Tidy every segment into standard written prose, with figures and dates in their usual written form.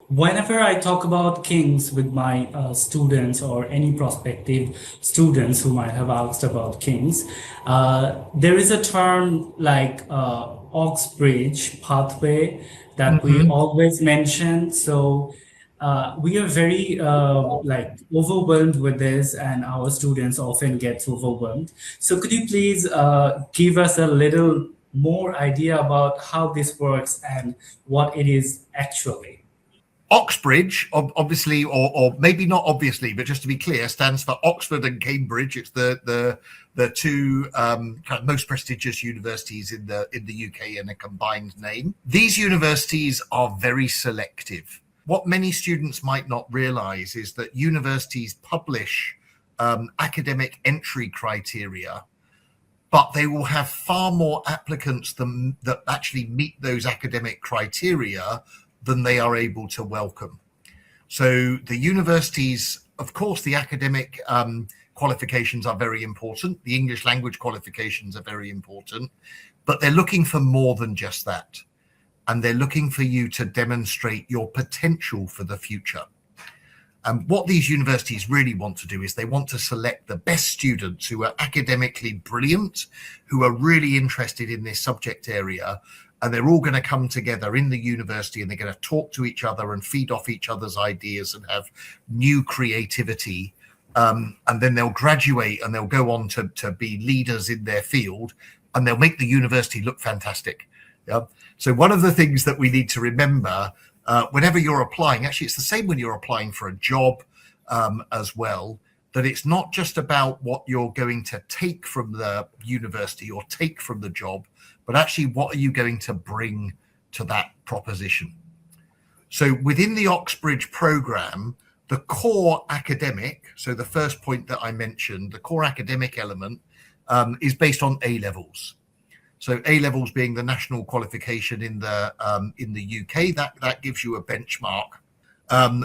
Whenever I talk about kings with my students or any prospective students whom I have asked about kings, there is a term like Oxbridge pathway that we Hmm. always mention. So we are very like overwhelmed with this, and our students often get overwhelmed. So could you please give us a little more idea about how this works and what it is actually? Oxbridge, obviously, or maybe not obviously, but just to be clear, stands for Oxford and Cambridge. It's the two kind of most prestigious universities in the UK in a combined name. These universities are very selective. What many students might not realise is that universities publish academic entry criteria, but they will have far more applicants that actually meet those academic criteria than they are able to welcome. So the universities, of course, the academic qualifications are very important. The English language qualifications are very important, but they're looking for more than just that. And they're looking for you to demonstrate your potential for the future. And what these universities really want to do is they want to select the best students who are academically brilliant, who are really interested in this subject area, and they're all going to come together in the university and they're going to talk to each other and feed off each other's ideas and have new creativity. And then they'll graduate and they'll go on to be leaders in their field, and they'll make the university look fantastic. Yeah. So one of the things that we need to remember whenever you're applying, actually, it's the same when you're applying for a job as well, that it's not just about what you're going to take from the university or take from the job, but actually what are you going to bring to that proposition. So within the Oxbridge program, the core academic, so the first point that I mentioned, the core academic element is based on A levels. So A levels being the national qualification in the UK, that gives you a benchmark.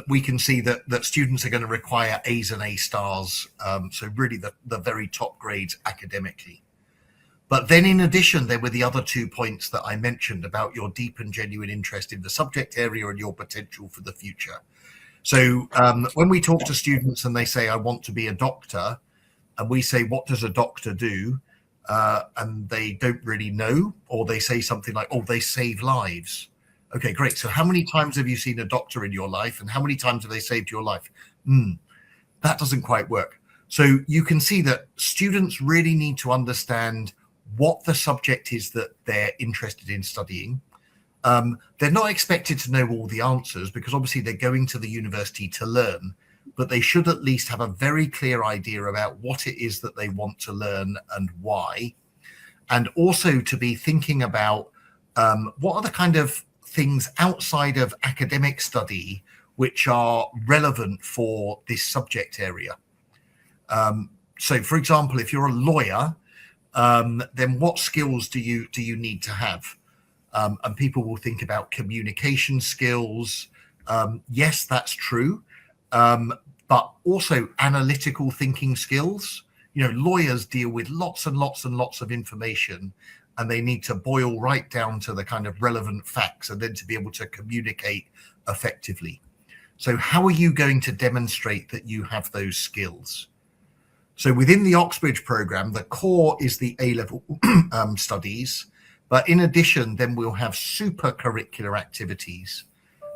We can see that students are going to require A's and A stars, so really the very top grades academically. But then in addition, there were the other 2 points that I mentioned about your deep and genuine interest in the subject area and your potential for the future. So when we talk to students and they say, I want to be a doctor, and we say, what does a doctor do? And they don't really know, or they say something like, oh, they save lives. Okay, great. So how many times have you seen a doctor in your life, and how many times have they saved your life? That doesn't quite work. So you can see that students really need to understand what the subject is that they're interested in studying. They're not expected to know all the answers because obviously they're going to the university to learn, but they should at least have a very clear idea about what it is that they want to learn and why. And also to be thinking about what are the kind of things outside of academic study which are relevant for this subject area. So, for example, if you're a lawyer, then what skills do you need to have? And people will think about communication skills. Yes, that's true. But also analytical thinking skills. You know, lawyers deal with lots and lots and lots of information, and they need to boil right down to the kind of relevant facts and then to be able to communicate effectively. So how are you going to demonstrate that you have those skills? So within the Oxbridge program, the core is the A-level studies, but in addition, then we'll have super curricular activities.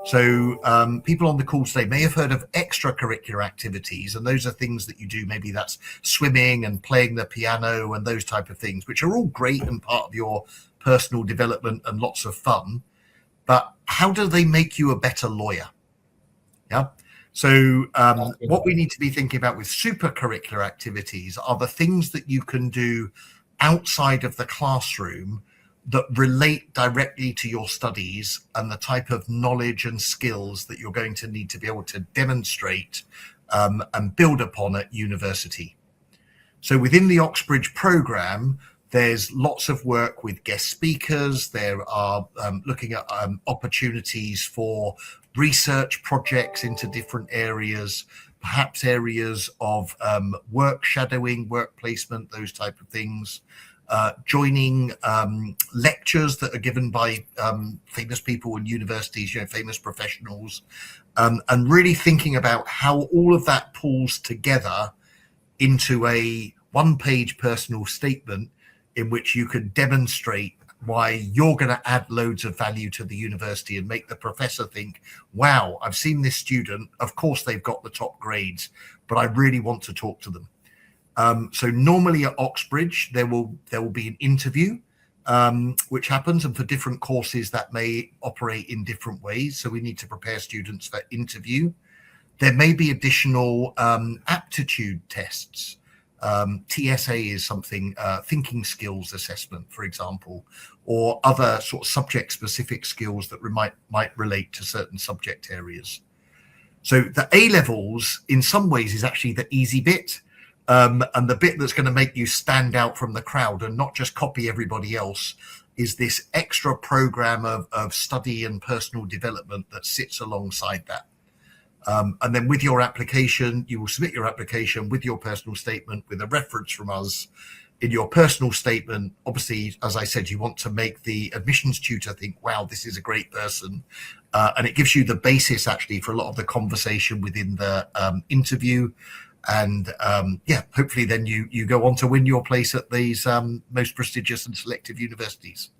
So people on the call today may have heard of extracurricular activities, and those are things that you do. Maybe that's swimming and playing the piano and those type of things, which are all great and part of your personal development and lots of fun. But how do they make you a better lawyer? Yeah. So what we need to be thinking about with super curricular activities are the things that you can do outside of the classroom that relate directly to your studies and the type of knowledge and skills that you're going to need to be able to demonstrate and build upon at university. So within the Oxbridge program, there's lots of work with guest speakers. There are looking at opportunities for research projects into different areas, perhaps areas of work shadowing, work placement, those type of things. joining lectures that are given by famous people in universities, famous professionals, and really thinking about how all of that pulls together into a one-page personal statement in which you can demonstrate why you're going to add loads of value to the university and make the professor think, wow, I've seen this student, of course they've got the top grades, but I really want to talk to them. So normally at Oxbridge, there will be an interview, which happens, and for different courses that may operate in different ways. So we need to prepare students for interview. There may be additional aptitude tests. TSA is something, thinking skills assessment, for example, or other sort of subject-specific skills that might relate to certain subject areas. So the A-levels, in some ways, is actually the easy bit, and the bit that's going to make you stand out from the crowd and not just copy everybody else is this extra program of study and personal development that sits alongside that. And then with your application, you will submit your application with your personal statement with a reference from us. In your personal statement, obviously, as I said, you want to make the admissions tutor think, wow, this is a great person. And it gives you the basis actually for a lot of the conversation within the interview. And yeah, hopefully then you go on to win your place at these most prestigious and selective universities.